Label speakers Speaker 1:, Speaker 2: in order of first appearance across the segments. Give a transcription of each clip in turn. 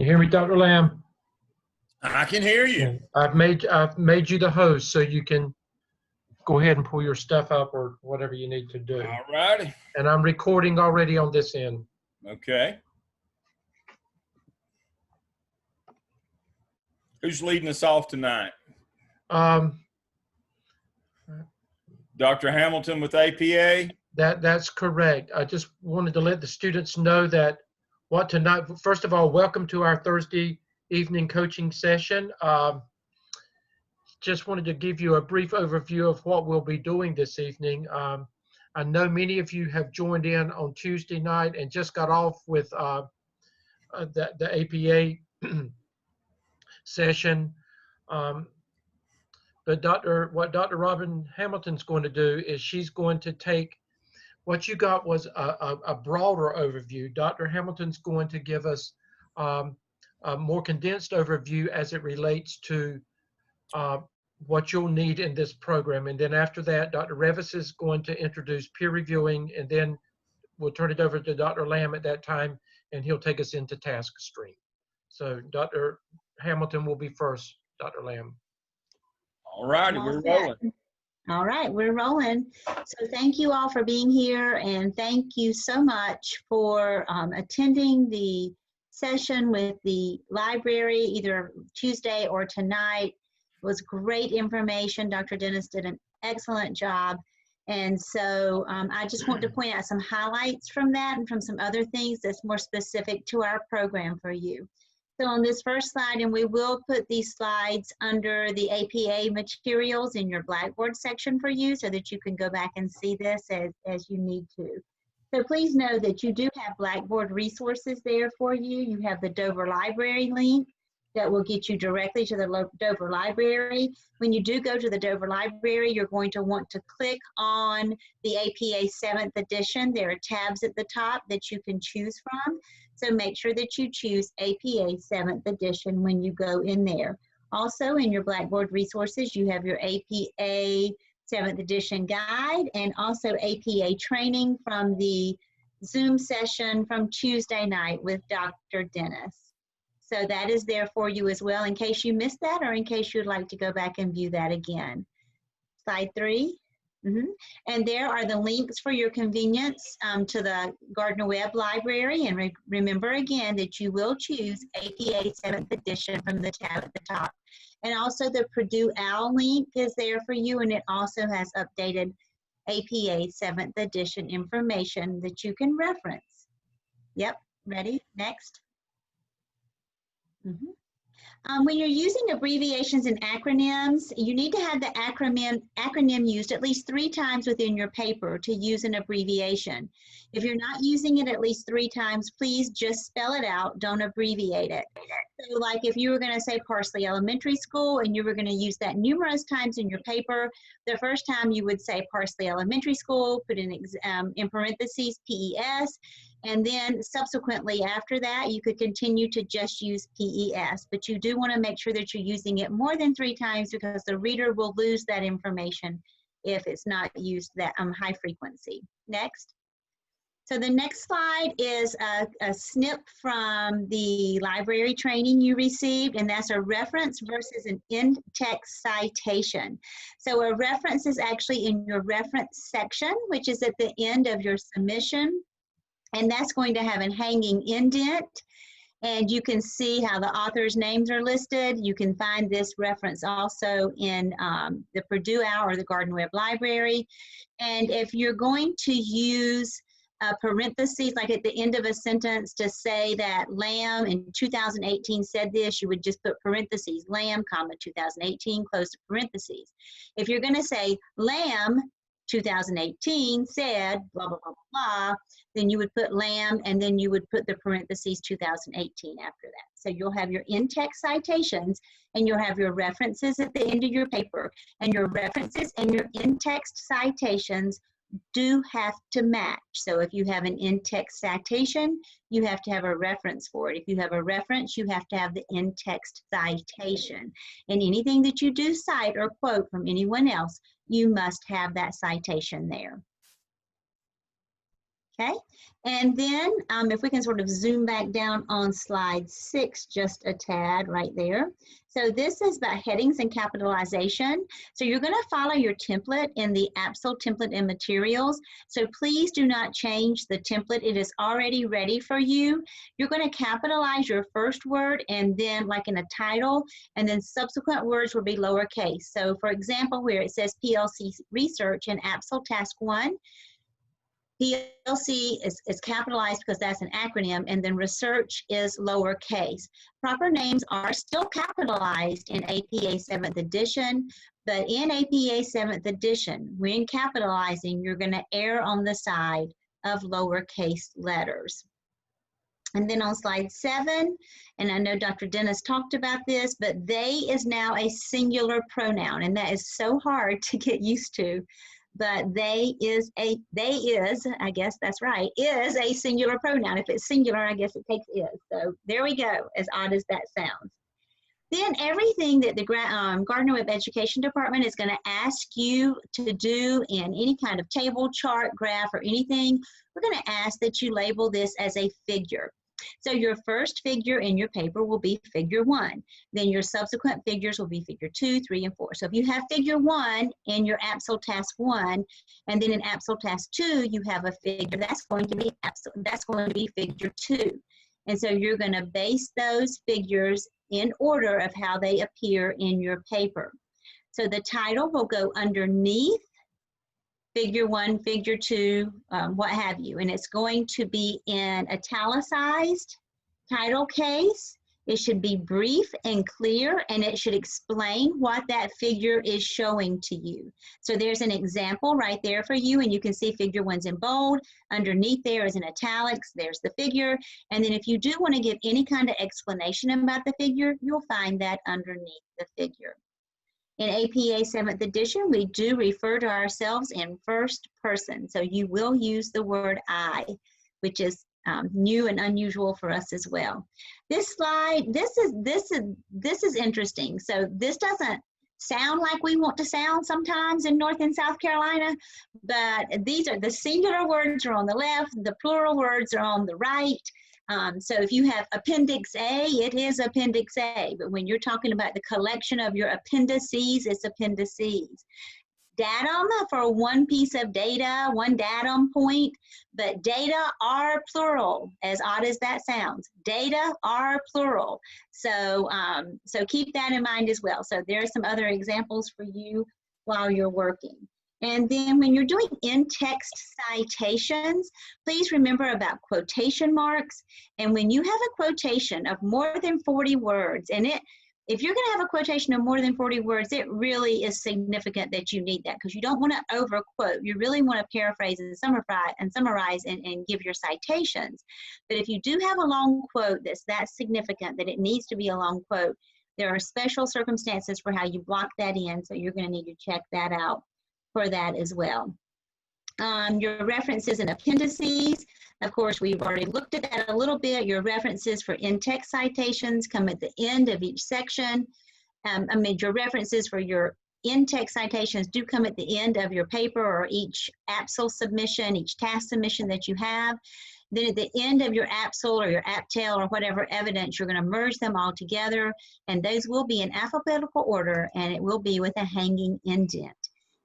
Speaker 1: hear me, Dr. Lamb?
Speaker 2: I can hear you.
Speaker 1: I've made you the host, so you can go ahead and pull your stuff up or whatever you need to do.
Speaker 2: All righty.
Speaker 1: And I'm recording already on this end.
Speaker 2: Okay. Who's leading us off tonight? Dr. Hamilton with APA?
Speaker 1: That's correct. I just wanted to let the students know that what tonight, first of all, welcome to our Thursday evening coaching session. Just wanted to give you a brief overview of what we'll be doing this evening. I know many of you have joined in on Tuesday night and just got off with the APA session. But what Dr. Robin Hamilton's going to do is she's going to take what you got was a broader overview. Dr. Hamilton's going to give us a more condensed overview as it relates to what you'll need in this program. And then after that, Dr. Revis is going to introduce peer reviewing, and then we'll turn it over to Dr. Lamb at that time, and he'll take us into Taskstream. So Dr. Hamilton will be first, Dr. Lamb.
Speaker 2: All righty, we're rolling.
Speaker 3: All right, we're rolling. So thank you all for being here, and thank you so much for attending the session with the library, either Tuesday or tonight. It was great information. Dr. Dennis did an excellent job. And so I just want to point out some highlights from that and from some other things that's more specific to our program for you. So on this first slide, and we will put these slides under the APA materials in your Blackboard section for you so that you can go back and see this as you need to. So please know that you do have Blackboard resources there for you. You have the Dover Library link that will get you directly to the Dover Library. When you do go to the Dover Library, you're going to want to click on the APA 7th edition. There are tabs at the top that you can choose from. So make sure that you choose APA 7th edition when you go in there. Also in your Blackboard resources, you have your APA 7th edition guide and also APA training from the Zoom session from Tuesday night with Dr. Dennis. So that is there for you as well in case you missed that or in case you'd like to go back and view that again. Slide 3. And there are the links for your convenience to the Gardner Webb Library. And remember again that you will choose APA 7th edition from the tab at the top. And also the Purdue OWL link is there for you, and it also has updated APA 7th edition information that you can reference. Yep, ready? Next. When you're using abbreviations and acronyms, you need to have the acronym used at least 3 times within your paper to use an abbreviation. If you're not using it at least 3 times, please just spell it out, don't abbreviate it. So like if you were going to say Parsley Elementary School and you were going to use that numerous times in your paper, the first time you would say Parsley Elementary School, put in parentheses PES, and then subsequently after that, you could continue to just use PES, but you do want to make sure that you're using it more than 3 times because the reader will lose that information if it's not used that high frequency. Next. So the next slide is a snip from the library training you received, and that's a reference versus an in-text citation. So a reference is actually in your reference section, which is at the end of your submission. And that's going to have a hanging indent, and you can see how the author's names are listed. You can find this reference also in the Purdue OWL or the Gardner Webb Library. And if you're going to use parentheses, like at the end of a sentence to say that Lamb in 2018 said this, you would just put parentheses, Lamb, comma, 2018, close to parentheses. If you're going to say Lamb 2018 said blah, blah, blah, blah, then you would put Lamb and then you would put the parentheses 2018 after that. So you'll have your in-text citations and you'll have your references at the end of your paper, and your references and your in-text citations do have to match. So if you have an in-text citation, you have to have a reference for it. If you have a reference, you have to have the in-text citation. And anything that you do cite or quote from anyone else, you must have that citation there. Okay, and then if we can sort of zoom back down on slide 6 just a tad right there. So this is about headings and capitalization. So you're going to follow your template in the Absol template and materials. So please do not change the template. It is already ready for you. You're going to capitalize your first word and then like in a title, and then subsequent words will be lowercase. So for example, where it says PLC research in Absol task 1, PLC is capitalized because that's an acronym, and then research is lowercase. Proper names are still capitalized in APA 7th edition, but in APA 7th edition, when capitalizing, you're going to err on the side of lowercase letters. And then on slide 7, and I know Dr. Dennis talked about this, but they is now a singular pronoun, and that is so hard to get used to. But they is, I guess that's right, is a singular pronoun. If it's singular, I guess it takes is. So there we go, as odd as that sounds. Then everything that the Gardner Webb Education Department is going to ask you to do in any kind of table, chart, graph, or anything, we're going to ask that you label this as a figure. So your first figure in your paper will be figure 1. Then your subsequent figures will be figure 2, 3, and 4. So if you have figure 1 in your Absol task 1, and then in Absol task 2 you have a figure, that's going to be figure 2. And so you're going to base those figures in order of how they appear in your paper. So the title will go underneath figure 1, figure 2, what have you. And it's going to be in italicized title case. It should be brief and clear, and it should explain what that figure is showing to you. So there's an example right there for you, and you can see figure 1's in bold. Underneath there is in italics, there's the figure. And then if you do want to give any kind of explanation about the figure, you'll find that underneath the figure. In APA 7th edition, we do refer to ourselves in first person. So you will use the word I, which is new and unusual for us as well. This slide, this is interesting. So this doesn't sound like we want to sound sometimes in North and South Carolina, but these are the singular words are on the left, the plural words are on the right. So if you have Appendix A, it is Appendix A, but when you're talking about the collection of your appendices, it's appendices. Datum for one piece of data, one datum point, but data are plural, as odd as that sounds. Data are plural. So, so keep that in mind as well. So there are some other examples for you while you're working. And then when you're doing in-text citations, please remember about quotation marks. And when you have a quotation of more than 40 words, and if you're going to have a quotation of more than 40 words, it really is significant that you need that, because you don't want to overquote. You really want to paraphrase and summarize and give your citations. But if you do have a long quote that's that significant that it needs to be a long quote, there are special circumstances for how you block that in, so you're going to need to check that out for that as well. Your references and appendices, of course, we've already looked at that a little bit. Your references for in-text citations come at the end of each section. Your references for your in-text citations do come at the end of your paper or each Absol submission, each task submission that you have. Then at the end of your Absol or your AppTel or whatever evidence, you're going to merge them all together, and those will be in alphabetical order, and it will be with a hanging indent.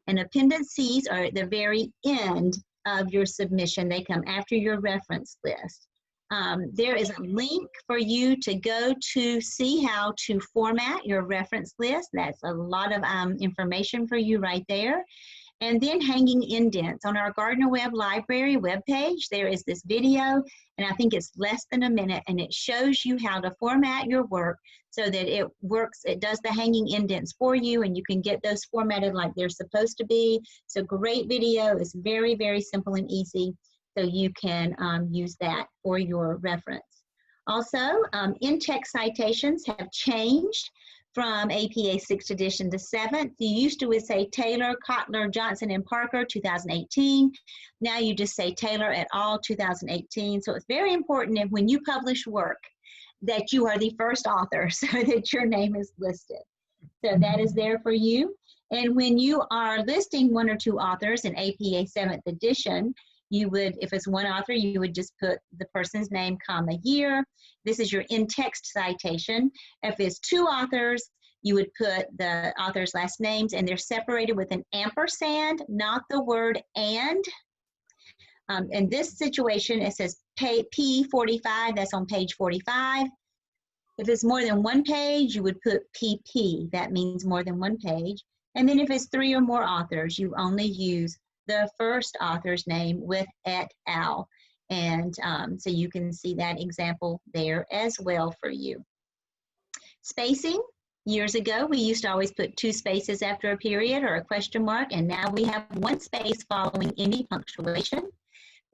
Speaker 3: And appendices are at the very end of your submission. They come after your reference list. There is a link for you to go to see how to format your reference list. That's a lot of information for you right there. And then hanging indents. On our Gardner Webb Library webpage, there is this video, and I think it's less than a minute, and it shows you how to format your work so that it works, it does the hanging indents for you, and you can get those formatted like they're supposed to be. So great video. It's very, very simple and easy, so you can use that for your reference. Also, in-text citations have changed from APA 6th edition to 7th. You used to say Taylor, Kotler, Johnson, and Parker 2018. Now you just say Taylor et al. 2018. So it's very important that when you publish work that you are the first author so that your name is listed. So that is there for you. And when you are listing one or two authors in APA 7th edition, you would, if it's one author, you would just put the person's name, comma, year. This is your in-text citation. If it's two authors, you would put the author's last names, and they're separated with an ampersand, not the word and. In this situation, it says P45, that's on page 45. If it's more than one page, you would put PP, that means more than one page. And then if it's three or more authors, you only use the first author's name with et al. And so you can see that example there as well for you. Spacing, years ago, we used to always put 2 spaces after a period or a question mark, and now we have 1 space following any punctuation.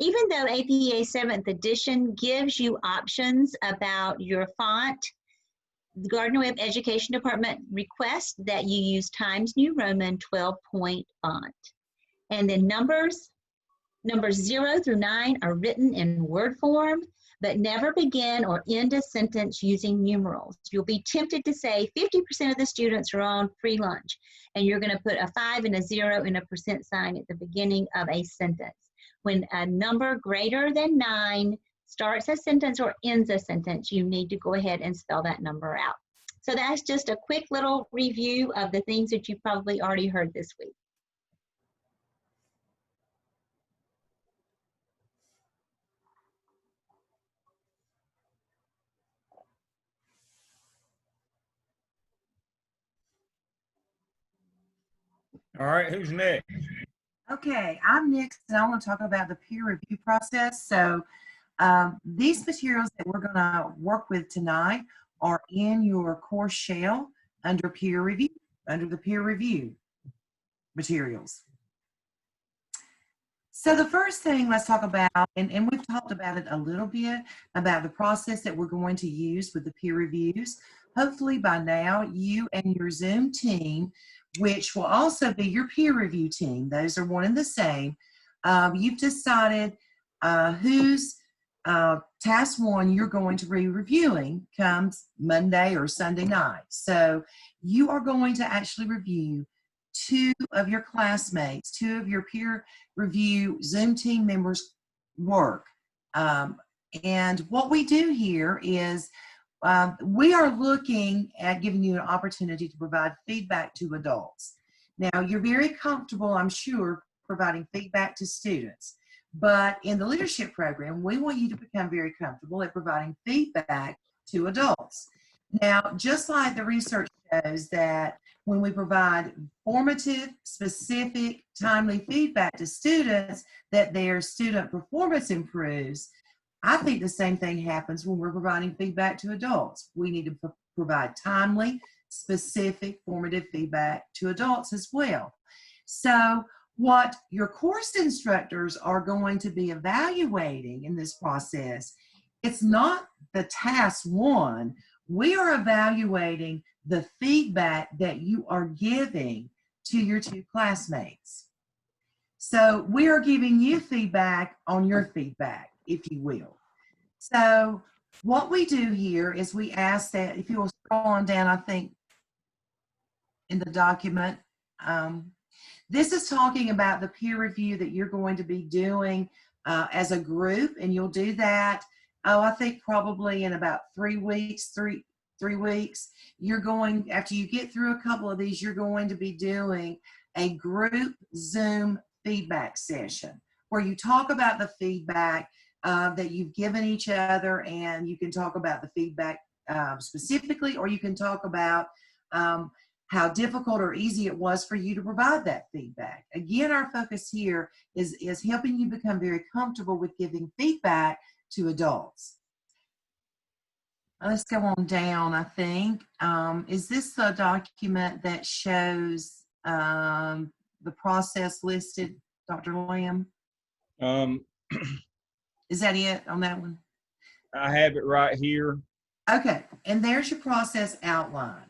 Speaker 3: Even though APA 7th edition gives you options about your font, the Gardner-Webb Education Department requests that you use Times New Roman 12-point font. And then numbers 0 through 9 are written in word form, but never begin or end a sentence using numerals. You'll be tempted to say 50% of the students are on free lunch, and you're going to put a 5 and a 0 and a % sign at the beginning of a sentence. When a number greater than 9 starts a sentence or ends a sentence, you need to go ahead and spell that number out. So that's just a quick little review of the things that you've probably already heard this week.
Speaker 2: All right, who's next?
Speaker 4: Okay, I'm next, and I want to talk about the peer review process. So these materials that we're going to work with tonight are in your course shell under peer review, under the peer review materials. So the first thing let's talk about, and we've talked about it a little bit, about the process that we're going to use with the peer reviews. Hopefully by now, you and your Zoom team, which will also be your peer review team, those are one and the same, you've decided whose task 1 you're going to be reviewing comes Monday or Sunday night. So you are going to actually review 2 of your classmates, 2 of your peer review Zoom team members' work. And what we do here is we are looking at giving you an opportunity to provide feedback to adults. Now, you're very comfortable, I'm sure, providing feedback to students. But in the leadership program, we want you to become very comfortable at providing feedback to adults. Now, just like the research shows that when we provide formative, specific, timely feedback to students, that their student performance improves, I think the same thing happens when we're providing feedback to adults. We need to provide timely, specific, formative feedback to adults as well. So what your course instructors are going to be evaluating in this process, it's not the task 1. We are evaluating the feedback that you are giving to your 2 classmates. So we are giving you feedback on your feedback, if you will. So what we do here is we ask that, if you will scroll on down, I think, in the document, this is talking about the peer review that you're going to be doing as a group, and you'll do that, I think probably in about 3 weeks, three weeks. You're going, after you get through a couple of these, you're going to be doing a group Zoom feedback session where you talk about the feedback that you've given each other, and you can talk about the feedback specifically, or you can talk about how difficult or easy it was for you to provide that feedback. Again, our focus here is helping you become very comfortable with giving feedback to adults. Let's go on down, I think. Is this the document that shows the process listed, Dr. Lamb? Is that it on that one?
Speaker 2: I have it right here.
Speaker 4: Okay, and there's your process outlined.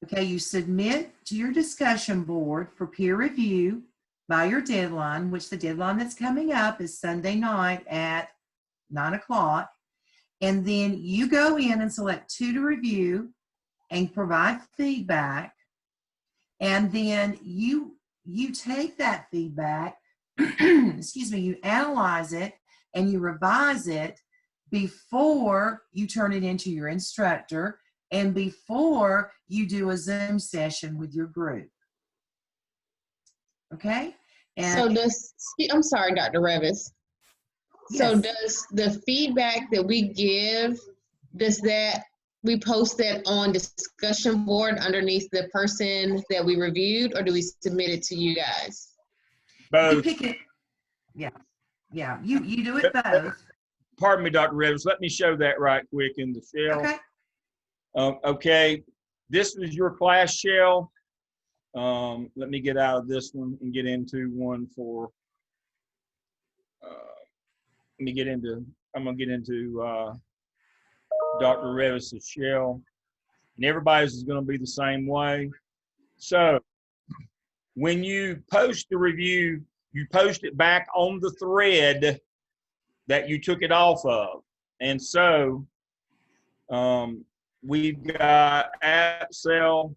Speaker 4: Okay, you submit to your discussion board for peer review by your deadline, which the deadline that's coming up is Sunday night at 9 o'clock. And then you go in and select 2 to review and provide feedback. And then you take that feedback excuse me, you analyze it and you revise it before you turn it into your instructor and before you do a Zoom session with your group. Okay?
Speaker 5: So
Speaker 4: And
Speaker 5: I'm sorry, Dr. Revis. So
Speaker 4: yes.
Speaker 5: does the feedback that we give, we post that on discussion board underneath the person that we reviewed, or do we submit it to you guys?
Speaker 4: You
Speaker 2: Both.
Speaker 4: pick it. Yeah, you do it both.
Speaker 2: Pardon me, Dr. Rivers. Let me show that right quick in the shell.
Speaker 4: Okay.
Speaker 2: Okay, this is your class shell. Let me get out of this one and get into one for, I'm gonna get into Dr. Revis's shell. And everybody's is gonna be the same way. So when you post the review, you post it back on the thread that you took it off of. And so we've got app cell,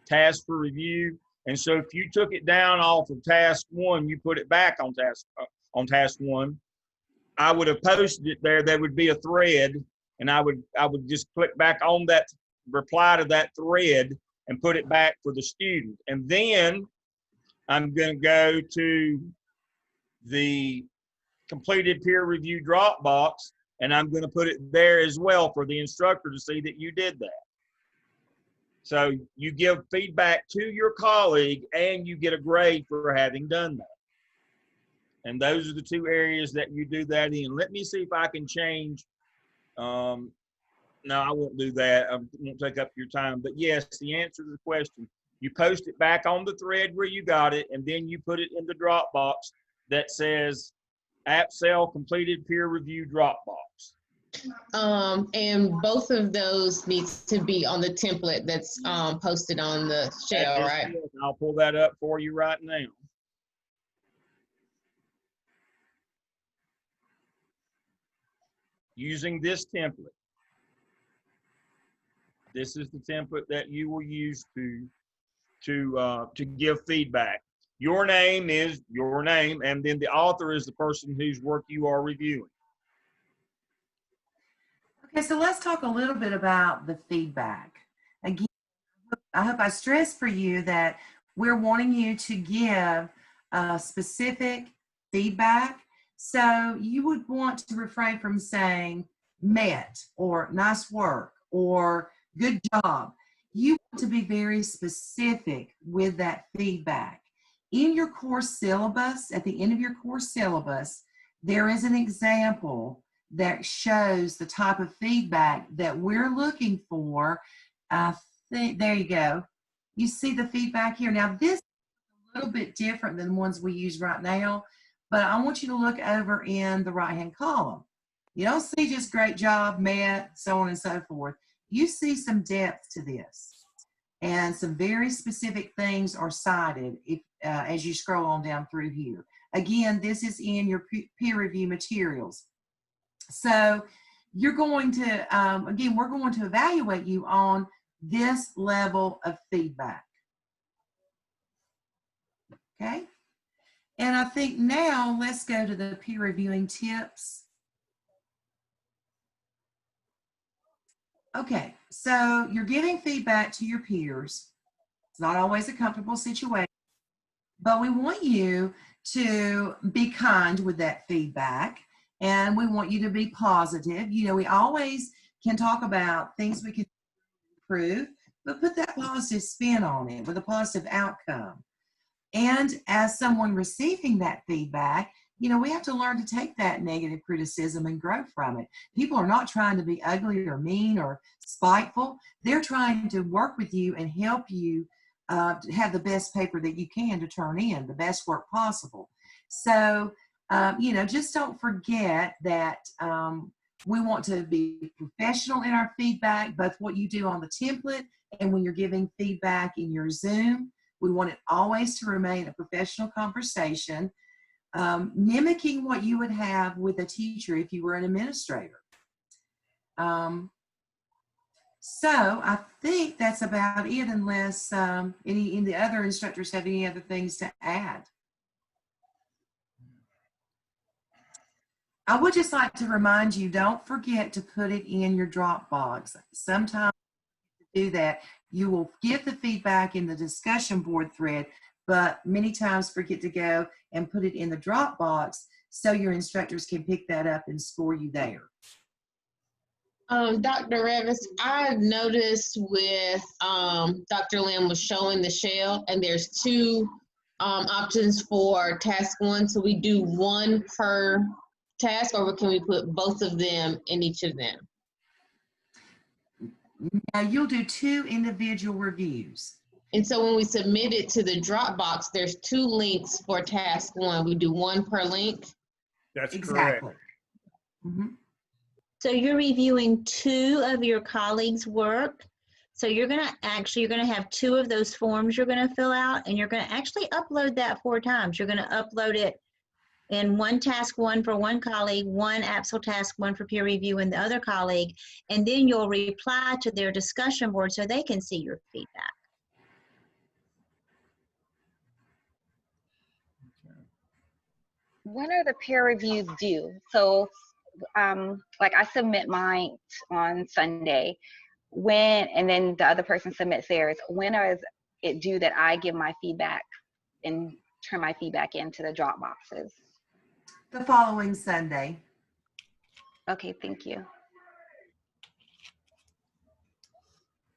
Speaker 2: task for review. And so if you took it down off of task 1, you put it back on task 1, I would have posted it there. There would be a thread, and I would just click back on that, reply to that thread, and put it back for the student. And then I'm going to go to the completed peer review Dropbox, and I'm going to put it there as well for the instructor to see that you did that. So you give feedback to your colleague and you get a grade for having done that. And those are the 2 areas that you do that in. Let me see if I can change. No, I won't do that. I won't take up your time. But yes, the answer to the question, you post it back on the thread where you got it, and then you put it in the Dropbox that says App Cell Completed Peer Review Dropbox.
Speaker 5: And both of those needs to be on the template that's posted on the shell, right?
Speaker 2: Correct. I'll pull that up for you right now. Using this template. This is the template that you will use to give feedback. Your name is your name, and then the author is the person whose work you are reviewing.
Speaker 4: Okay, so let's talk a little bit about the feedback. Again, I hope I stress for you that we're wanting you to give specific feedback. So you would want to refrain from saying met or nice work or good job. You want to be very specific with that feedback. In your course syllabus, at the end of your course syllabus, there is an example that shows the type of feedback that we're looking for. There you go. You see the feedback here. Now this is a little bit different than the ones we use right now, but I want you to look over in the right-hand column. You don't see just great job, met, so on and so forth. You see some depth to this, and some very specific things are cited as you scroll on down through here. Again, this is in your peer review materials. So you're going to, again, we're going to evaluate you on this level of feedback. Okay? And I think now let's go to the peer reviewing tips. Okay, so you're giving feedback to your peers. It's not always a comfortable situation, but we want you to be kind with that feedback, and we want you to be positive. You know, we always can talk about things we can improve, but put that positive spin on it with a positive outcome. And as someone receiving that feedback, you know, we have to learn to take that negative criticism and grow from it. People are not trying to be ugly or mean or spiteful. They're trying to work with you and help you to have the best paper that you can to turn in, the best work possible. So, you know, just don't forget that we want to be professional in our feedback, both what you do on the template and when you're giving feedback in your Zoom. We want it always to remain a professional conversation, mimicking what you would have with a teacher if you were an administrator. So I think that's about it, unless any of the other instructors have any other things to add. I would just like to remind you, don't forget to put it in your Dropbox. Sometimes to do that, you will get the feedback in the discussion board thread, but many times forget to go and put it in the Dropbox so your instructors can pick that up and score you there.
Speaker 5: Dr. Revis, I've noticed with Dr. Lim was showing the shell, and there's two options for task one. So we do one per task, or can we put both of them in each of them?
Speaker 4: Now you'll do 2 individual reviews.
Speaker 5: And so when we submit it to the Dropbox, there's 2 links for task one. We do one per link.
Speaker 2: That's
Speaker 4: Exactly.
Speaker 2: correct.
Speaker 4: Mm-hmm.
Speaker 3: So you're reviewing 2 of your colleagues' work. So you're going to have 2 of those forms you're going to fill out, and you're going to actually upload that 4 times. You're going to upload it in one task 1 for one colleague, one Absol task 1 for peer review and the other colleague, and then you'll reply to their discussion board so they can see your feedback.
Speaker 6: When are the peer reviews due? So like I submit mine on Sunday, and then the other person submits theirs. When is it due that I give my feedback and turn my feedback into the drop boxes?
Speaker 4: The following Sunday.
Speaker 6: Okay, thank you.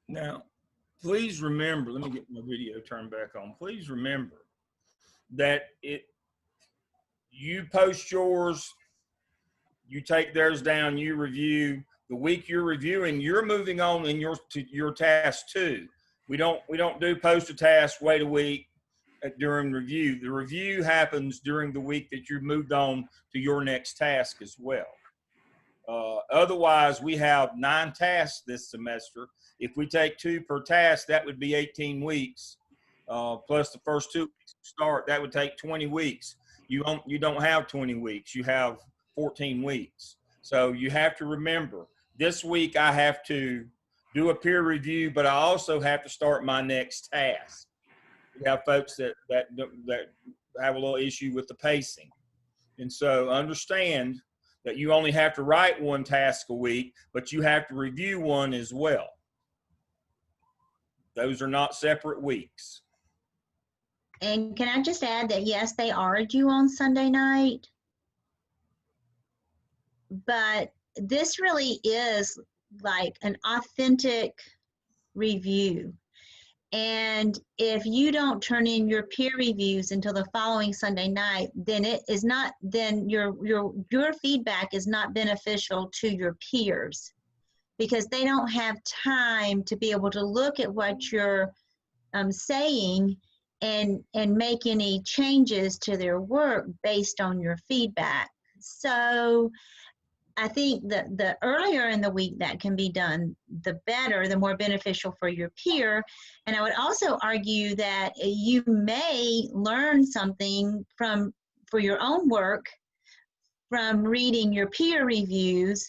Speaker 2: Now, please remember, let me get my video turned back on. Please remember that you post yours, you take theirs down, you review. The week you're reviewing, you're moving on in your task 2. We don't do post a task, wait a week during review. The review happens during the week that you've moved on to your next task as well. Otherwise, we have 9 tasks this semester. If we take 2 per task, that would be 18 weeks. Plus the first 2 weeks start, that would take 20 weeks. You don't have 20 weeks. You have 14 weeks. So you have to remember, this week I have to do a peer review, but I also have to start my next task. We have folks that have a little issue with the pacing. And so understand that you only have to write 1 task a week, but you have to review 1 as well. Those are not separate weeks.
Speaker 3: And can I just add that, yes, they are due on Sunday night, but this really is like an authentic review. And if you don't turn in your peer reviews until the following Sunday night, then it is not, then your feedback is not beneficial to your peers, because they don't have time to be able to look at what you're saying and make any changes to their work based on your feedback. So I think that the earlier in the week that can be done, the better, the more beneficial for your peer. And I would also argue that you may learn something for your own work from reading your peer reviews,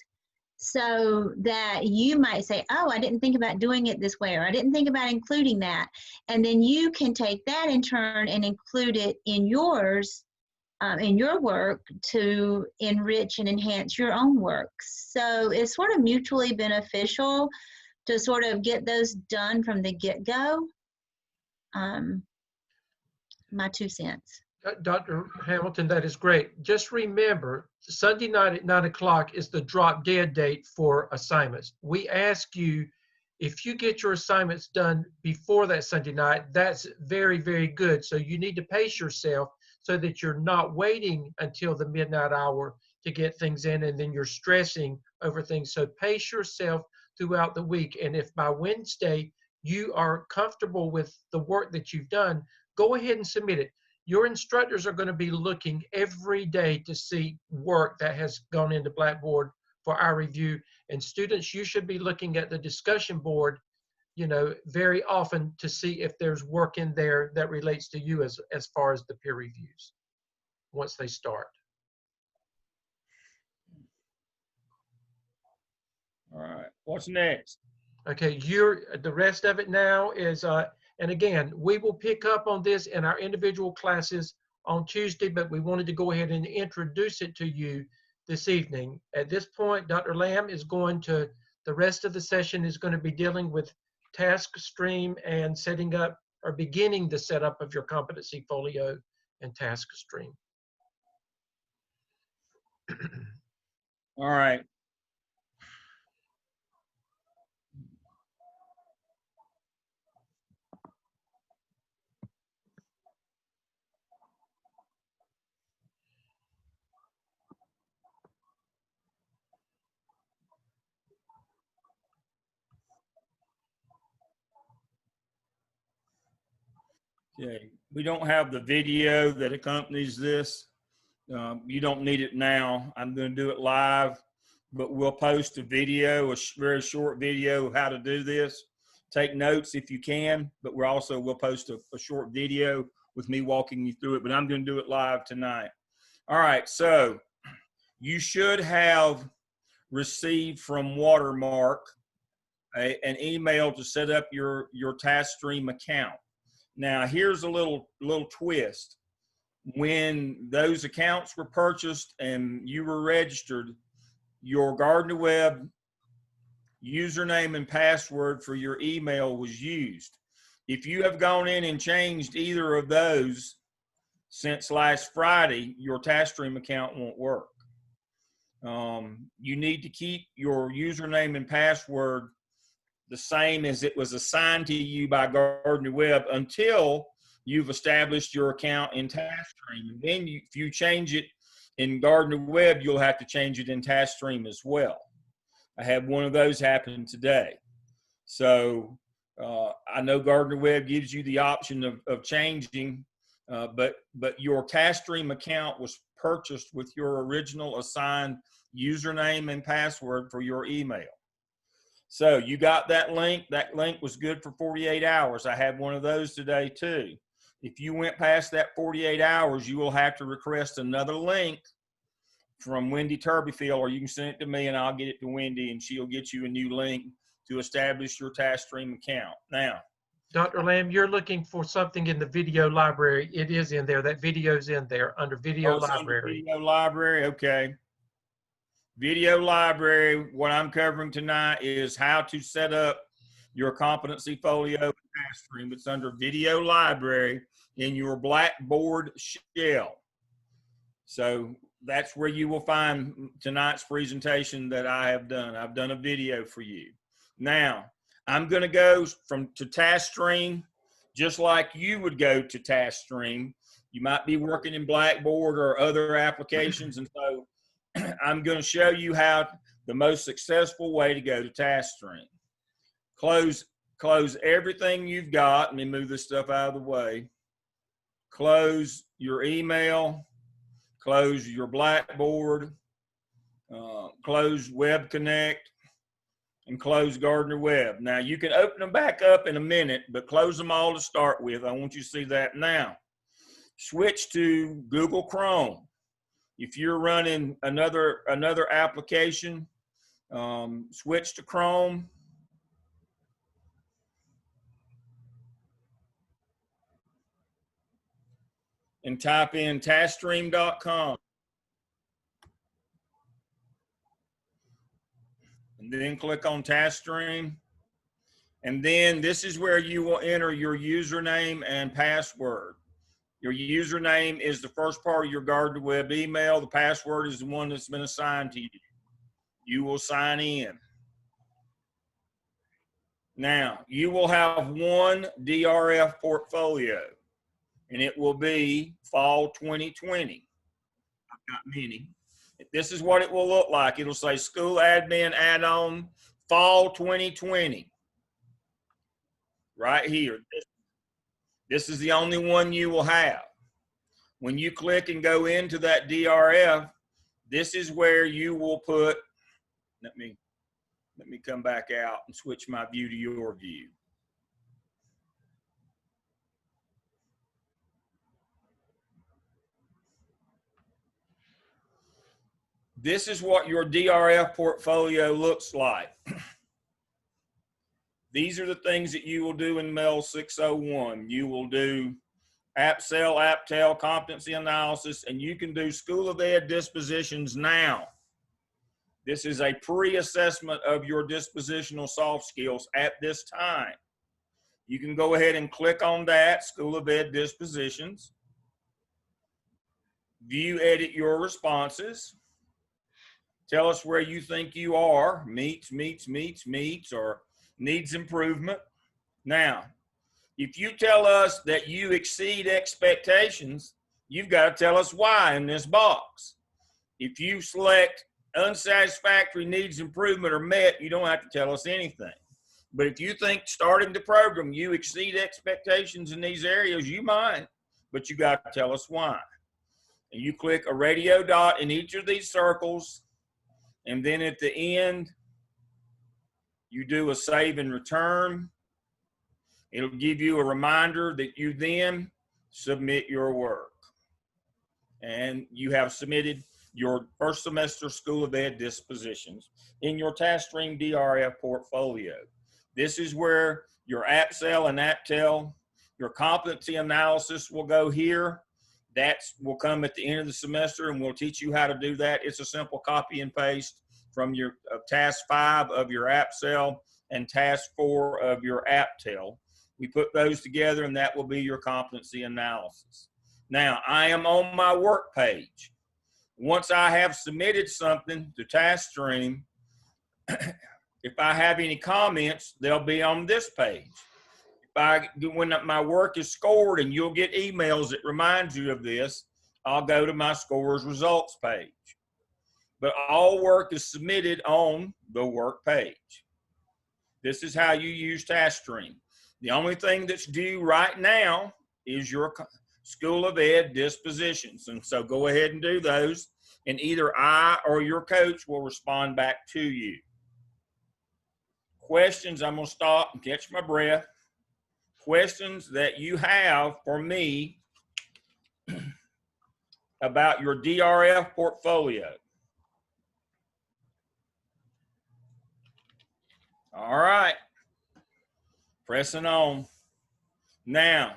Speaker 3: so that you might say, oh, I didn't think about doing it this way, or I didn't think about including that. And then you can take that in turn and include it in yours, in your work, to enrich and enhance your own work. So it's sort of mutually beneficial to sort of get those done from the get-go. My 2 cents.
Speaker 1: Dr. Hamilton, that is great. Just remember, Sunday night at 9 o'clock is the drop dead date for assignments. We ask you, if you get your assignments done before that Sunday night, that's very, very good. So you need to pace yourself so that you're not waiting until the midnight hour to get things in, and then you're stressing over things. So pace yourself throughout the week. And if by Wednesday you are comfortable with the work that you've done, go ahead and submit it. Your instructors are going to be looking every day to see work that has gone into Blackboard for our review. And students, you should be looking at the discussion board, very often to see if there's work in there that relates to you as far as the peer reviews once they start.
Speaker 2: All right, what's next?
Speaker 1: Okay, the rest of it now is, and again, we will pick up on this in our individual classes on Tuesday, but we wanted to go ahead and introduce it to you this evening. At this point, Dr. Lamb is going to, the rest of the session is going to be dealing with Taskstream and setting up or beginning the setup of your competency folio and Taskstream.
Speaker 2: All right. Okay, we don't have the video that accompanies this. You don't need it now. I'm going to do it live, but we'll post a video, a very short video of how to do this. Take notes if you can, but we'll post a short video with me walking you through it, but I'm going to do it live tonight. All right, so you should have received from Watermark an email to set up your Taskstream account. Now, here's a little twist. When those accounts were purchased and you were registered, your Gardner Web username and password for your email was used. If you have gone in and changed either of those since last Friday, your Taskstream account won't work. You need to keep your username and password the same as it was assigned to you by Gardner Web until you've established your account in Taskstream. And then if you change it in Gardner Web, you'll have to change it in Taskstream as well. I had one of those happen today. So I know Gardner Web gives you the option of changing, but your Taskstream account was purchased with your original assigned username and password for your email. So you got that link. That link was good for 48 hours. I had one of those today too. If you went past that 48 hours, you will have to request another link from Wendy Turbyfield, or you can send it to me and I'll get it to Wendy and she'll get you a new link to establish your Taskstream account. Now,
Speaker 1: Dr. Lamb, you're looking for something in the video library. It is in there. That video's in there under video library.
Speaker 2: Video library, okay. Video library, what I'm covering tonight is how to set up your competency folio and Taskstream. It's under video library in your Blackboard shell. So that's where you will find tonight's presentation that I have done. I've done a video for you. Now, I'm going to go to Taskstream just like you would go to Taskstream. You might be working in Blackboard or other applications, and so I'm going to show you how the most successful way to go to Taskstream. Close everything you've got. Let me move this stuff out of the way. Close your email. Close your Blackboard. Close Web Connect. And close Gardner Web. Now, you can open them back up in a minute, but close them all to start with. I want you to see that now. Switch to Google Chrome. If you're running another application, switch to Chrome. And type in taskstream.com. And then click on Taskstream. And then this is where you will enter your username and password. Your username is the first part of your Gardner Web email. The password is the one that's been assigned to you. You will sign in. Now, you will have one DRF portfolio, and it will be Fall 2020. I've got many. This is what it will look like. It'll say School Admin Add-on Fall 2020. Right here. This is the only one you will have. When you click and go into that DRF, this is where you will put, let me come back out and switch my view to your view. This is what your DRF portfolio looks like. These are the things that you will do in MEL 601. You will do AppSell, AppTell, competency analysis, and you can do School of Ed dispositions now. This is a pre-assessment of your dispositional soft skills at this time. You can go ahead and click on that, School of Ed dispositions. View, edit your responses. Tell us where you think you are, meets, or needs improvement. Now, if you tell us that you exceed expectations, you've got to tell us why in this box. If you select unsatisfactory, needs improvement, or met, you don't have to tell us anything. But if you think starting the program, you exceed expectations in these areas, you might, but you got to tell us why. And you click a radio dot in each of these circles, and then at the end, you do a save and return. It'll give you a reminder that you then submit your work. And you have submitted your first semester School of Ed dispositions in your Taskstream DRF portfolio. This is where your AppSell and AppTell, your competency analysis will go here. That will come at the end of the semester, and we'll teach you how to do that. It's a simple copy and paste from your task 5 of your AppSell and task 4 of your AppTell. We put those together, and that will be your competency analysis. Now, I am on my work page. Once I have submitted something to Taskstream, if I have any comments, they'll be on this page. When my work is scored, and you'll get emails that remind you of this, I'll go to my scores results page. But all work is submitted on the work page. This is how you use Taskstream. The only thing that's due right now is your School of Ed dispositions. And so go ahead and do those, and either I or your coach will respond back to you. Questions, I'm going to stop and catch my breath. Questions that you have for me about your DRF portfolio. All right, pressing on. Now,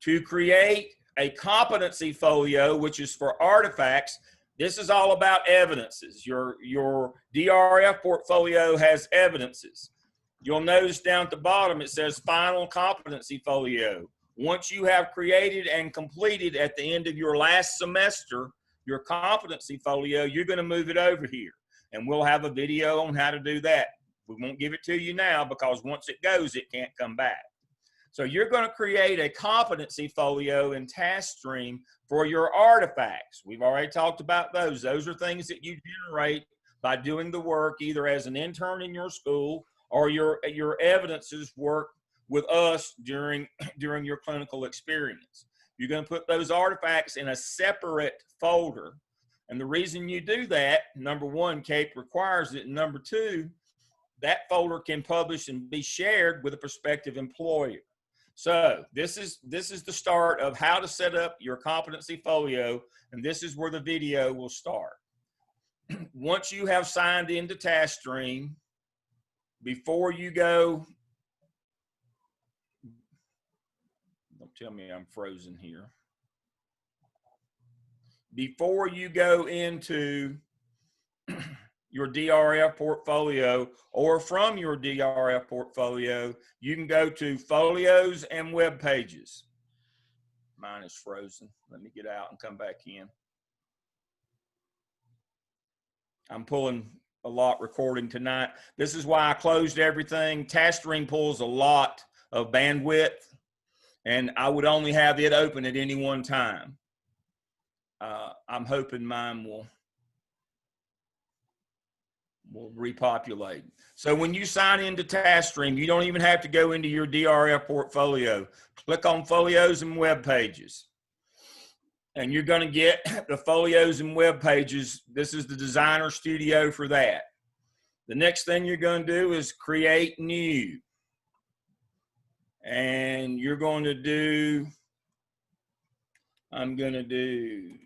Speaker 2: to create a competency folio, which is for artifacts, this is all about evidences. Your DRF portfolio has evidences. You'll notice down at the bottom, it says final competency folio. Once you have created and completed at the end of your last semester, your competency folio, you're going to move it over here. And we'll have a video on how to do that. We won't give it to you now because once it goes, it can't come back. So you're going to create a competency folio in Taskstream for your artifacts. We've already talked about those. Those are things that you generate by doing the work either as an intern in your school or your evidences work with us during your clinical experience. You're going to put those artifacts in a separate folder. And the reason you do that, number one, CAPE requires it, and number two, that folder can publish and be shared with a prospective employer. So this is the start of how to set up your competency folio, and this is where the video will start. Once you have signed into Taskstream, before you go, don't tell me I'm frozen here. Before you go into your DRF portfolio or from your DRF portfolio, you can go to folios and web pages. Mine is frozen. Let me get out and come back in. I'm pulling a lot recording tonight. This is why I closed everything. Taskstream pulls a lot of bandwidth, and I would only have it open at any one time. I'm hoping mine will repopulate. So when you sign into Taskstream, you don't even have to go into your DRF portfolio. Click on folios and web pages. And you're going to get the folios and web pages. This is the Designer Studio for that. The next thing you're going to do is create new. And you're going to do, I'm going to do,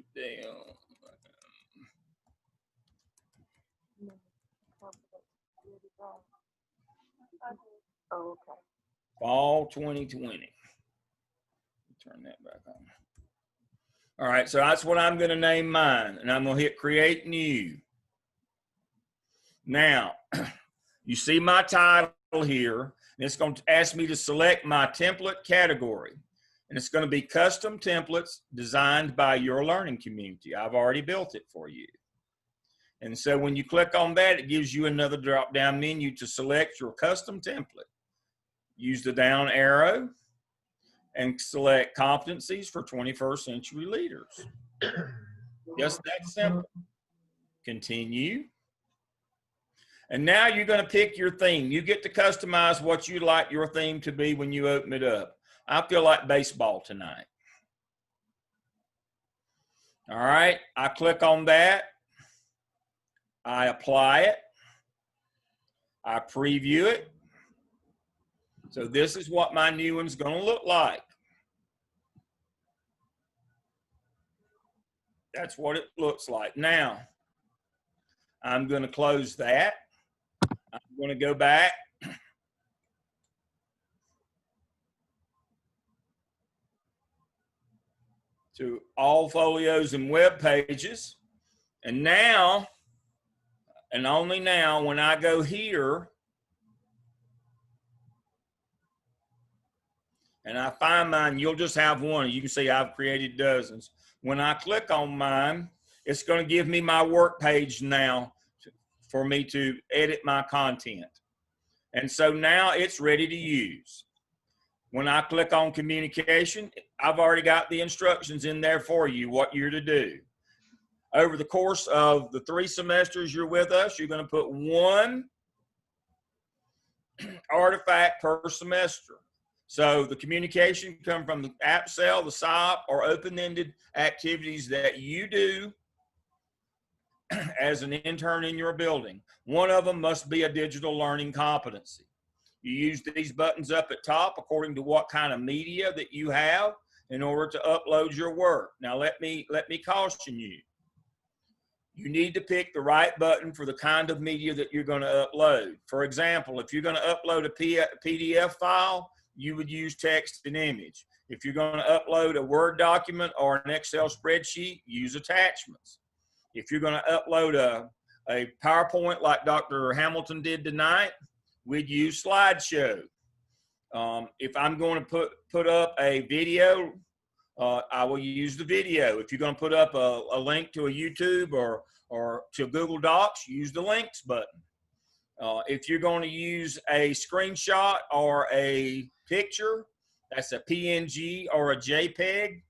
Speaker 6: Oh, okay.
Speaker 2: Fall 2020. Turn that back on. All right, so that's what I'm going to name mine, and I'm going to hit create new. Now, you see my title here, and it's going to ask me to select my template category, and it's going to be custom templates designed by your learning community. I've already built it for you. And so when you click on that, it gives you another drop-down menu to select your custom template. Use the down arrow and select competencies for 21st century leaders. Just that simple. Continue. And now you're going to pick your theme. You get to customize what you'd like your theme to be when you open it up. I feel like baseball tonight. All right, I click on that. I apply it. I preview it. So this is what my new one's going to look like. That's what it looks like. Now, I'm going to close that. I'm going to go back. To all folios and web pages. And now, and only now, when I go here and I find mine, you'll just have one. You can see I've created dozens. When I click on mine, it's going to give me my work page now for me to edit my content. And so now it's ready to use. When I click on communication, I've already got the instructions in there for you, what you're to do. Over the course of the 3 semesters you're with us, you're going to put 1 artifact per semester. So the communication can come from the app cell, the SOP, or open-ended activities that you do as an intern in your building. One of them must be a digital learning competency. You use these buttons up at top according to what kind of media that you have in order to upload your work. Now let me caution you. You need to pick the right button for the kind of media that you're going to upload. For example, if you're going to upload a PDF file, you would use text and image. If you're going to upload a Word document or an Excel spreadsheet, use attachments. If you're going to upload a PowerPoint like Dr. Hamilton did tonight, we'd use slideshow. If I'm going to put up a video, I will use the video. If you're going to put up a link to a YouTube or to Google Docs, use the links button. If you're going to use a screenshot or a picture, that's a PNG or a JPEG,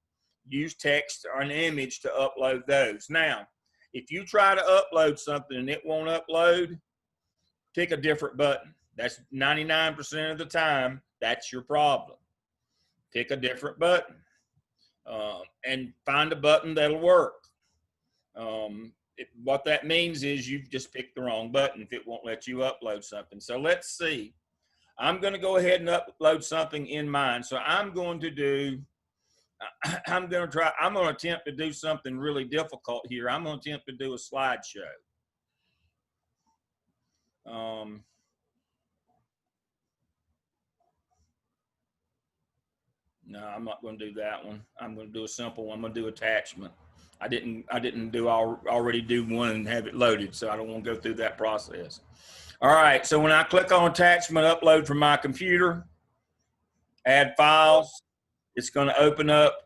Speaker 2: use text or an image to upload those. Now, if you try to upload something and it won't upload, pick a different button. That's 99% of the time, that's your problem. Pick a different button and find a button that'll work. What that means is you've just picked the wrong button if it won't let you upload something. So let's see. I'm going to go ahead and upload something in mine. So I'm going to attempt to do something really difficult here. I'm going to attempt to do a slideshow. No, I'm not going to do that one. I'm going to do a simple one. I'm going to do attachment. I didn't already do one and have it loaded, so I don't want to go through that process. All right, so when I click on attachment, upload from my computer, add files, it's going to open up.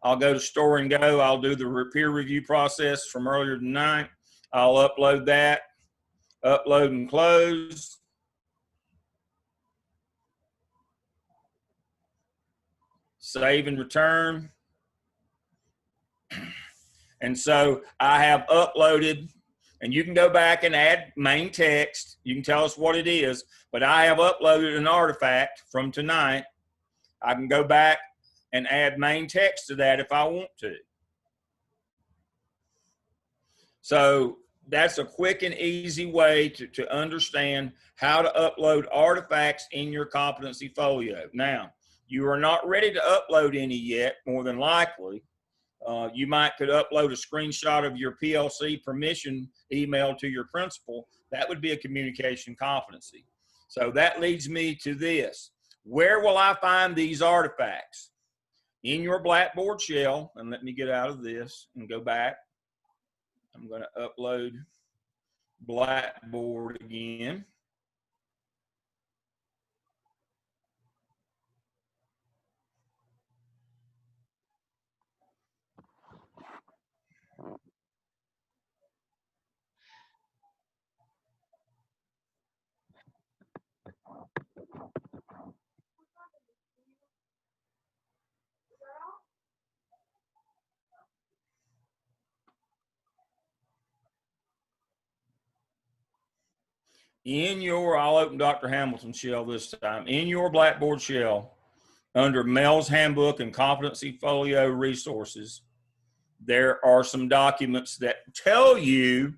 Speaker 2: I'll go to store and go. I'll do the peer review process from earlier tonight. I'll upload that, upload and close. Save and return. And so I have uploaded, and you can go back and add main text. You can tell us what it is, but I have uploaded an artifact from tonight. I can go back and add main text to that if I want to. So that's a quick and easy way to understand how to upload artifacts in your competency folio. Now, you are not ready to upload any yet, more than likely. You could upload a screenshot of your PLC permission email to your principal. That would be a communication competency. So that leads me to this. Where will I find these artifacts? in your Blackboard shell, and let me get out of this and go back. I'm going to upload Blackboard again. I'll open Dr. Hamilton's shell this time. In your Blackboard shell, under Mel's Handbook and Competency Folio resources, there are some documents that tell you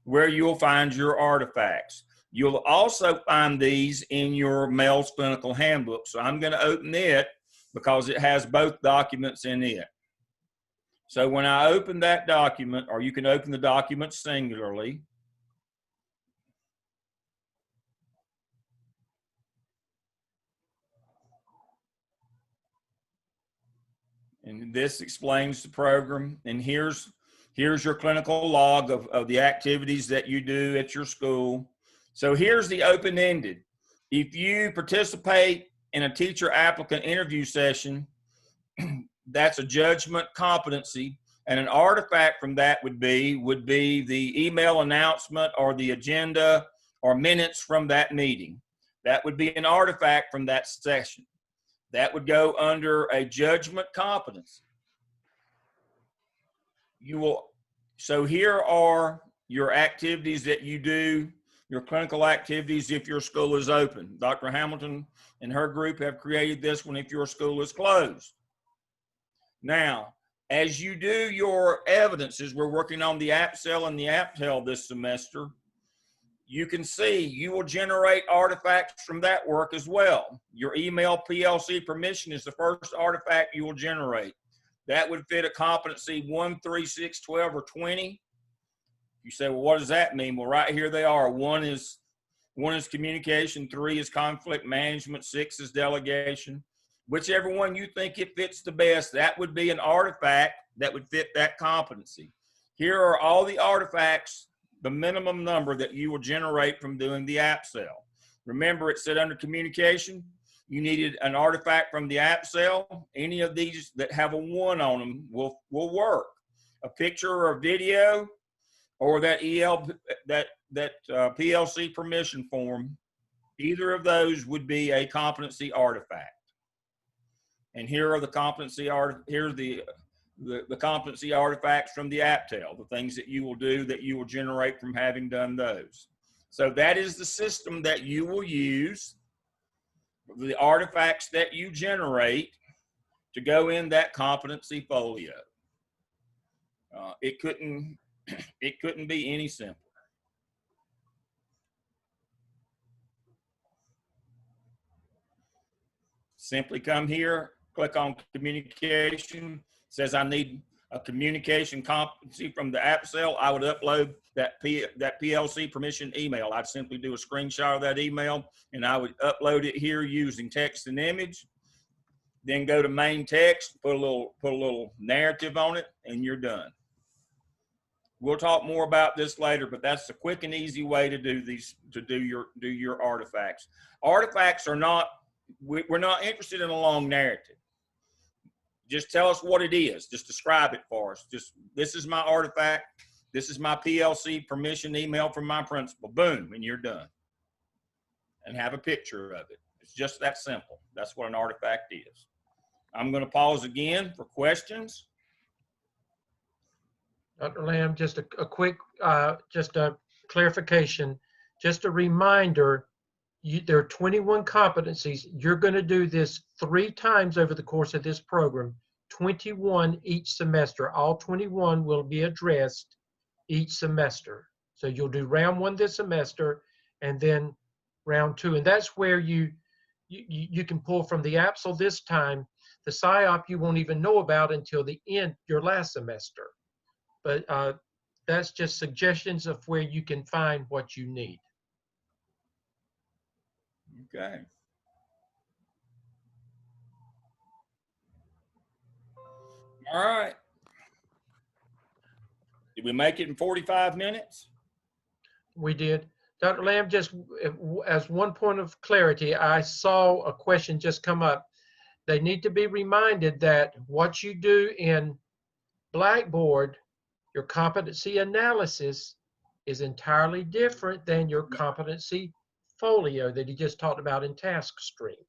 Speaker 2: where you'll find your artifacts. You'll also find these in your Mel's Clinical Handbook. So I'm going to open it because it has both documents in it. So when I open that document, or you can open the document singularly, and this explains the program. And here's your clinical log of the activities that you do at your school. So here's the open-ended. If you participate in a teacher applicant interview session, that's a judgment competency, and an artifact from that would be the email announcement or the agenda or minutes from that meeting. That would be an artifact from that session. That would go under a judgment competency. So here are your activities that you do, your clinical activities if your school is open. Dr. Hamilton and her group have created this one if your school is closed. Now, as you do your evidences, we're working on the AppSell and the AppTell this semester. You can see you will generate artifacts from that work as well. Your email PLC permission is the first artifact you will generate. That would fit a competency 1, 3, 6, 12, or 20. You say, well, what does that mean? Well, right here they are. 1 is communication, 3 is conflict management, 6 is delegation. Whichever one you think it fits the best, that would be an artifact that would fit that competency. Here are all the artifacts, the minimum number that you will generate from doing the AppSell. Remember, it said under communication, you needed an artifact from the AppSell. Any of these that have a 1 on them will work. A picture or a video, or that PLC permission form, either of those would be a competency artifact. And here are the competency the competency artifacts from the AppTell, the things that you will do that you will generate from having done those. So that is the system that you will use, the artifacts that you generate to go in that competency folio. It couldn't be any simpler. Simply come here, click on communication. It says I need a communication competency from the AppSell. I would upload that PLC permission email. I'd simply do a screenshot of that email and I would upload it here using text and image. Then go to main text, put a little narrative on it, and you're done. We'll talk more about this later, but that's a quick and easy way to do these, to do your artifacts. Artifacts are not, we're not interested in a long narrative. Just tell us what it is. Just describe it for us. Just, this is my artifact. This is my PLC permission email from my principal. Boom, and you're done. And have a picture of it. It's just that simple. That's what an artifact is. I'm going to pause again for questions.
Speaker 1: Dr. Lamb, just a quick, just a clarification, just a reminder, there are 21 competencies. You're going to do this 3 times over the course of this program, 21 each semester. All 21 will be addressed each semester. So you'll do round 1 this semester and then round 2. And that's where you can pull from the AppSell this time. The PSYOP you won't even know about until the end, your last semester. But that's just suggestions of where you can find what you need.
Speaker 2: Okay. All right. Did we make it in 45 minutes?
Speaker 1: We did. Dr. Lamb, just as one point of clarity, I saw a question just come up. They need to be reminded that what you do in Blackboard, your competency analysis, is entirely different than your competency folio that he just talked about in Taskstream.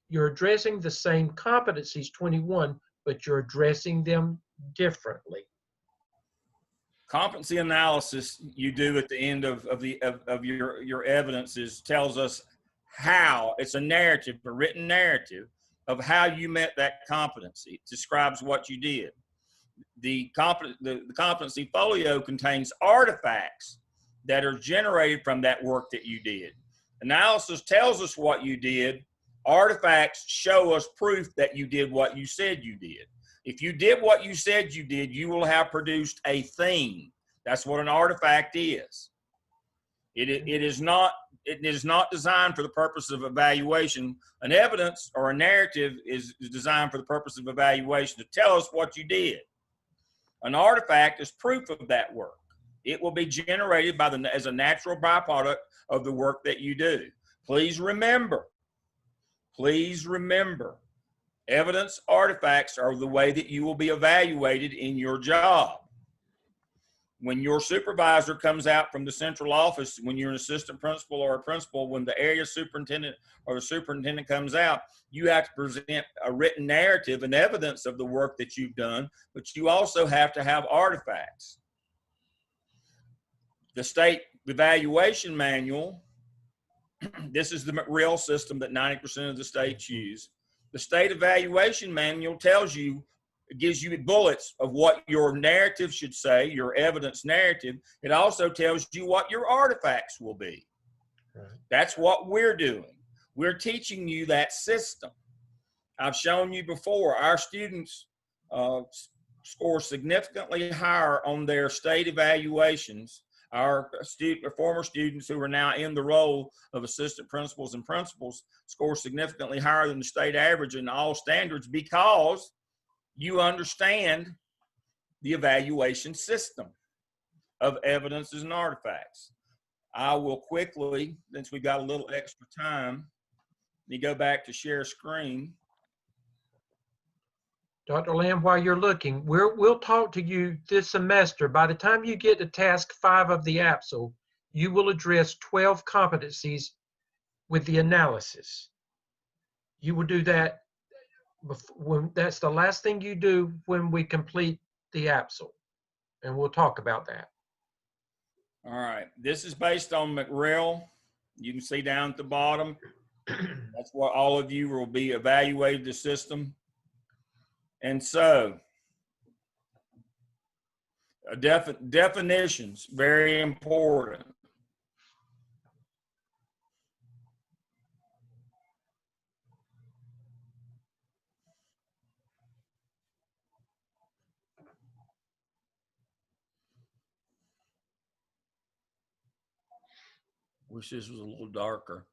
Speaker 1: You're addressing the same competencies, 21, but you're addressing them differently.
Speaker 2: Competency analysis you do at the end of your evidences tells us how. It's a narrative, a written narrative of how you met that competency. It describes what you did. The competency folio contains artifacts that are generated from that work that you did. Analysis tells us what you did. Artifacts show us proof that you did what you said you did. If you did what you said you did, you will have produced a thing. That's what an artifact is. It is not designed for the purpose of evaluation. An evidence or a narrative is designed for the purpose of evaluation to tell us what you did. An artifact is proof of that work. It will be generated as a natural byproduct of the work that you do. Please remember, evidence artifacts are the way that you will be evaluated in your job. When your supervisor comes out from the central office, when you're an assistant principal or a principal, when the area superintendent or the superintendent comes out, you have to present a written narrative and evidence of the work that you've done, but you also have to have artifacts. The state evaluation manual, this is the McReal system that 90% of the states use. The state evaluation manual tells you, it gives you bullets of what your narrative should say, your evidence narrative. It also tells you what your artifacts will be. Right. That's what we're doing. We're teaching you that system. I've shown you before, our students score significantly higher on their state evaluations. Our former students who are now in the role of assistant principals and principals score significantly higher than the state average in all standards because you understand the evaluation system of evidences and artifacts. I will quickly, since we've got a little extra time, let me go back to share screen.
Speaker 1: Dr. Lamb, while you're looking, we'll talk to you this semester. By the time you get to task 5 of the APSL, you will address 12 competencies with the analysis. You will do that when that's the last thing you do when we complete the APSL, and we'll talk about that.
Speaker 2: All right, this is based on McReal. You can see down at the bottom. That's what all of you will be evaluated the system. And so, definitions, very important. Wish this was a little darker.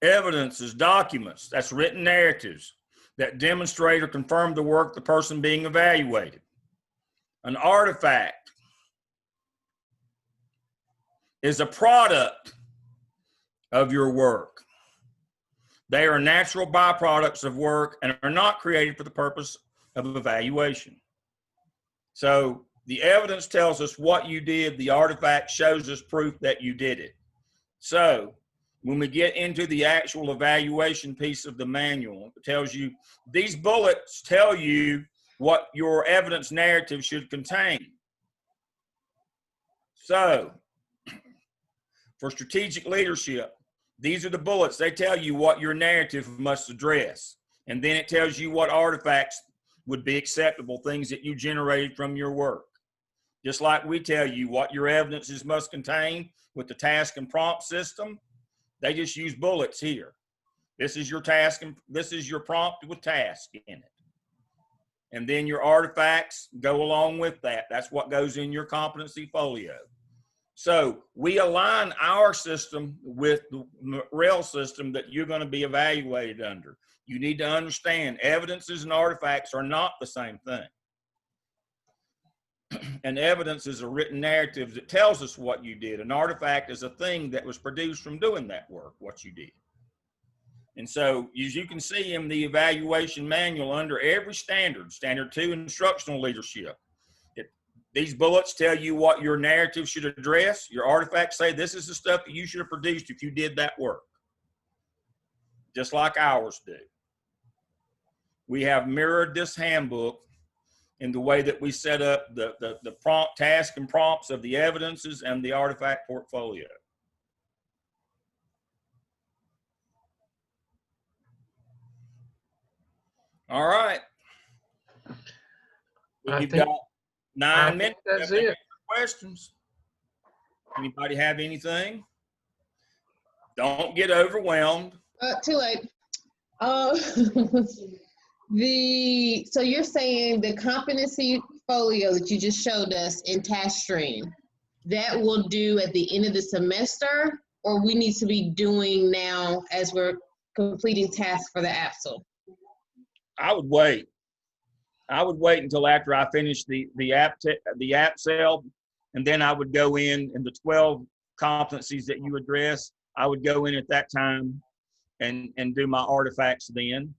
Speaker 2: Evidence is documents, that's written narratives that demonstrate or confirm the work of the person being evaluated. An artifact is a product of your work. They are natural byproducts of work and are not created for the purpose of evaluation. So the evidence tells us what you did. The artifact shows us proof that you did it. So when we get into the actual evaluation piece of the manual, it tells you, these bullets tell you what your evidence narrative should contain. So for strategic leadership, these are the bullets. They tell you what your narrative must address. And then it tells you what artifacts would be acceptable, things that you generated from your work. Just like we tell you what your evidences must contain with the task and prompt system, they just use bullets here. This is your task and this is your prompt with task in it. And then your artifacts go along with that. That's what goes in your competency folio. So we align our system with the rail system that you're going to be evaluated under. You need to understand evidences and artifacts are not the same thing. An evidence is a written narrative that tells us what you did. An artifact is a thing that was produced from doing that work, what you did. And so, as you can see in the evaluation manual, under every standard, standard 2, instructional leadership, these bullets tell you what your narrative should address. Your artifacts say this is the stuff that you should have produced if you did that work, just like ours do. We have mirrored this handbook in the way that we set up the prompt, task, and prompts of the evidences and the artifact portfolio. All right. You've got 9 minutes.
Speaker 1: That's it.
Speaker 2: Questions? Anybody have anything? Don't get overwhelmed.
Speaker 5: Too late. So you're saying the competency folio that you just showed us in Taskstream, that will do at the end of the semester, or we need to be doing now as we're completing tasks for the APSL?
Speaker 2: I would wait. I would wait until after I finish the APSL, and then I would go in the 12 competencies that you address. I would go in at that time and do my artifacts then.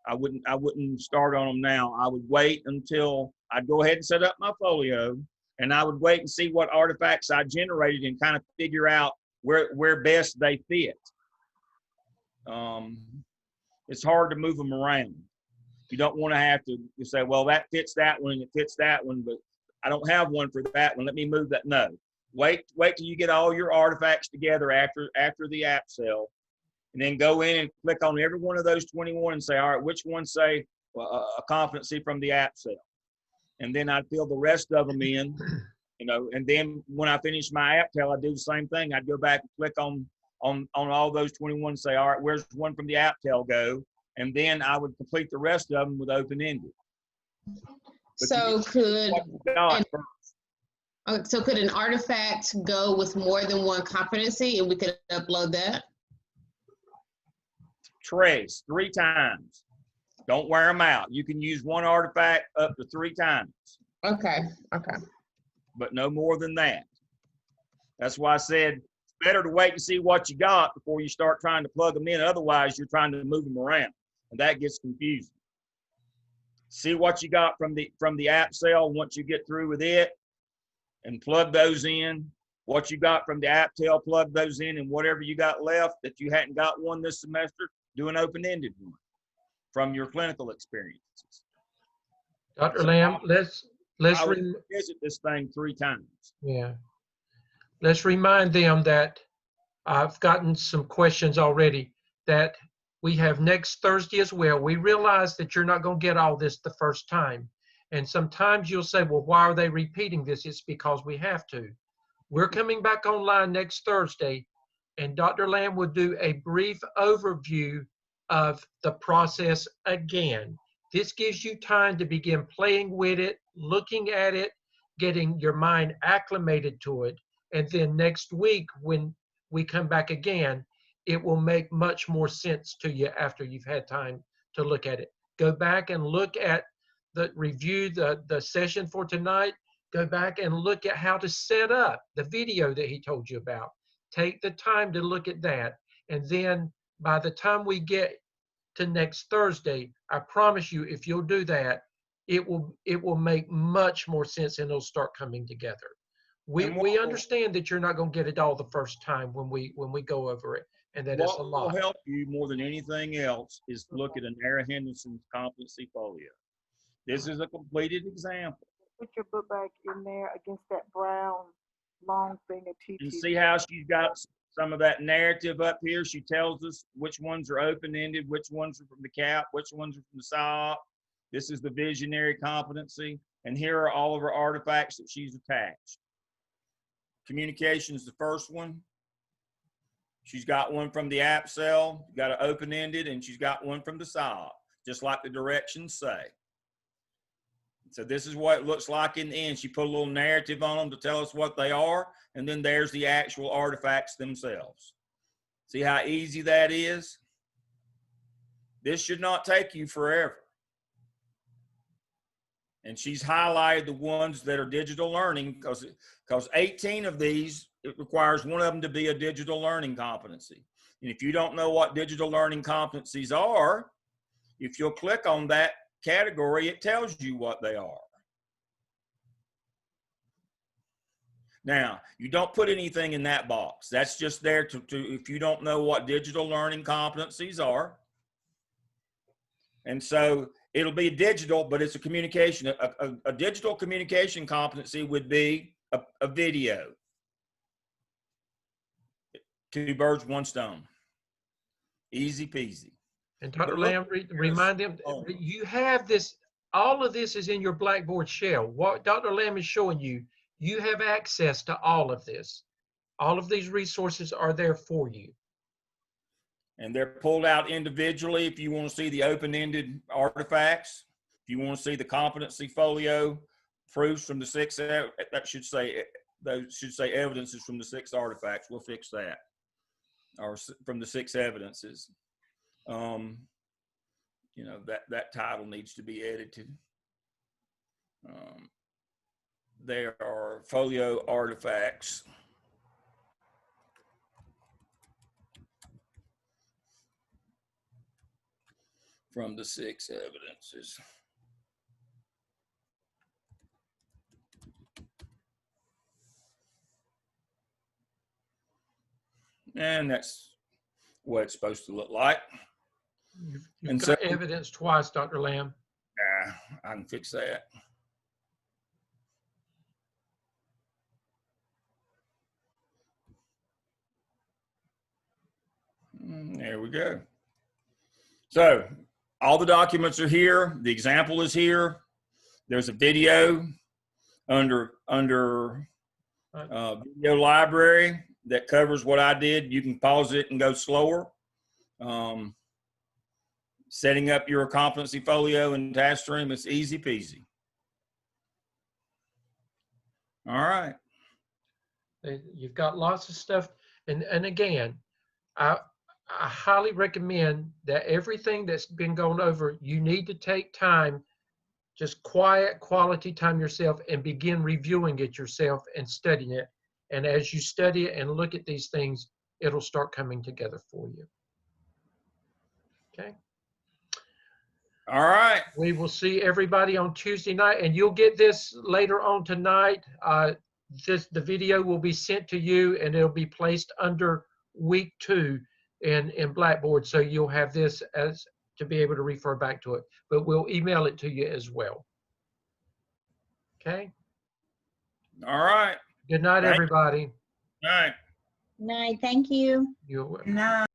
Speaker 2: I wouldn't start on them now. I would wait until I'd go ahead and set up my folio, and I would wait and see what artifacts I generated and kind of figure out where best they fit. It's hard to move them around. You don't want to have to say, well, that fits that one and it fits that one, but I don't have one for that one. Let me move that. No, wait till you get all your artifacts together after the APSL, and then go in and click on every one of those 21 and say, all right, which one say a competency from the APSL? And then I'd fill the rest of them in, and then when I finish my APSL, I'd do the same thing. I'd go back and click on all those 21 and say, all right, where's one from the APSL go? And then I would complete the rest of them with open-ended.
Speaker 5: So could an artifact go with more than one competency, and we could upload that?
Speaker 2: Trace 3 times. Don't wear them out. You can use one artifact up to 3 times.
Speaker 5: Okay.
Speaker 2: But no more than that. That's why I said it's better to wait and see what you got before you start trying to plug them in. Otherwise, you're trying to move them around, and that gets confusing. See what you got from the APSL once you get through with it, and plug those in. What you got from the APSL, plug those in, and whatever you got left that you hadn't got one this semester, do an open-ended one from your clinical experiences.
Speaker 1: Dr. Lamb, let's
Speaker 2: visit this thing 3 times.
Speaker 1: Yeah. Let's remind them that I've gotten some questions already that we have next Thursday as well. We realize that you're not going to get all this the first time. And sometimes you'll say, well, why are they repeating this? It's because we have to. We're coming back online next Thursday, and Dr. Lamb will do a brief overview of the process again. This gives you time to begin playing with it, looking at it, getting your mind acclimated to it. And then next week, when we come back again, it will make much more sense to you after you've had time to look at it. Go back and look at review the session for tonight. Go back and look at how to set up the video that he told you about. Take the time to look at that. And then by the time we get to next Thursday, I promise you, if you'll do that, it will make much more sense, and it'll start coming together. We understand that you're not going to get it all the first time when we go over it, and that it's a lot.
Speaker 2: What will help you more than anything else is to look at an Aaron Henderson's competency folio. This is a completed example.
Speaker 7: Put your book back in there against that brown long thing of TT.
Speaker 2: And see how she's got some of that narrative up here. She tells us which ones are open-ended, which ones are from the CAP, which ones are from the SIOP. This is the visionary competency. And here are all of her artifacts that she's attached. Communication is the first one. She's got one from the APSL, got an open-ended, and she's got one from the SIOP, just like the directions say. So this is what it looks like in the end. She put a little narrative on them to tell us what they are, and then there's the actual artifacts themselves. See how easy that is? This should not take you forever. And she's highlighted the ones that are digital learning because 18 of these, it requires one of them to be a digital learning competency. And if you don't know what digital learning competencies are, if you'll click on that category, it tells you what they are. Now, you don't put anything in that box. That's just there to if you don't know what digital learning competencies are. And so it'll be digital, but it's a communication. A digital communication competency would be a video. 2 birds, 1 stone. Easy peasy.
Speaker 1: And Dr. Lamb, remind them, you have this, all of this is in your Blackboard shell. What Dr. Lamb is showing you, you have access to all of this. All of these resources are there for you.
Speaker 2: And they're pulled out individually if you want to see the open-ended artifacts. If you want to see the competency folio proofs from the 6, that should say, those should say evidences from the 6 artifacts. We'll fix that. Or from the 6 evidences. You know, that title needs to be edited. There are folio artifacts. From the 6 evidences. And that's what it's supposed to look like.
Speaker 1: You've got evidence twice, Dr. Lamb.
Speaker 2: Yeah, I can fix that. There we go. So all the documents are here. The example is here. There's a video under video library that covers what I did. You can pause it and go slower. Setting up your competency folio in Taskstream, it's easy peasy. All right.
Speaker 1: You've got lots of stuff. And again, I highly recommend that everything that's been gone over, you need to take time, just quiet, quality time yourself and begin reviewing it yourself and studying it. And as you study it and look at these things, it'll start coming together for you. Okay.
Speaker 2: All right.
Speaker 1: We will see everybody on Tuesday night, and you'll get this later on tonight. The video will be sent to you, and it'll be placed under week 2 in Blackboard, so you'll have this as to be able to refer back to it. But we'll email it to you as well. Okay.
Speaker 2: All right.
Speaker 1: Good night, everybody.
Speaker 2: All right.
Speaker 3: Night. Thank you.
Speaker 1: You're welcome.
Speaker 4: Good night.